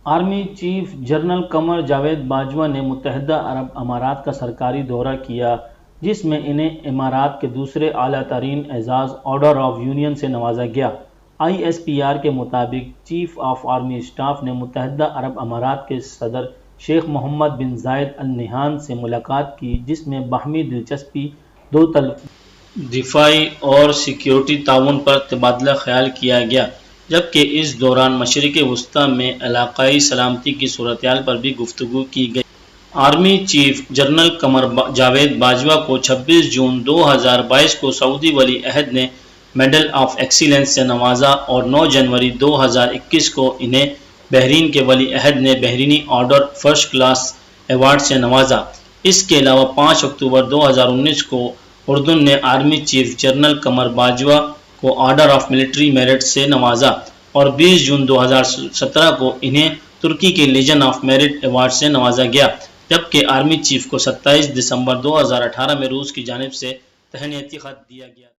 Army chief general Qamar Javed Bajwa نے متحدہ عرب امارات کا سرکاری دورہ کیا، جس میں انہیں امارات کے دوسرے اعلیٰ ترین اعزاز آرڈر آف یونین سے نوازا گیا۔ ISPR کے مطابق چیف آف آرمی اسٹاف نے متحدہ عرب امارات کے صدر شیخ محمد بن زائد ال نہیان سے ملاقات کی، جس میں باہمی دلچسپی، دفاعی اور سیکیورٹی تعاون پر تبادلہ خیال کیا گیا، جبکہ اس دوران مشرق وسطیٰ میں علاقائی سلامتی کی صورتحال پر بھی گفتگو کی گئی۔ Army chief general Qamar Javed Bajwa کو 26 جون 2022 کو سعودی ولی عہد نے میڈل آف ایکسیلنس سے نوازا اور 9 جنوری 2021 کو انہیں بحرین کے ولی عہد نے بحرینی آرڈر فرسٹ کلاس ایوارڈ سے نوازا۔ اس کے علاوہ 5 اکتوبر 2019 کو اردن نے army chief general Qamar Bajwa کو آرڈر آف ملٹری میرٹ سے نوازا اور 20 جون 2017 کو انہیں ترکی کے لیجن آف میرٹ ایوارڈ سے نوازا گیا، جبکہ آرمی چیف کو 27 دسمبر 2018 میں روس کی جانب سے تہنیتی خط دیا گیا۔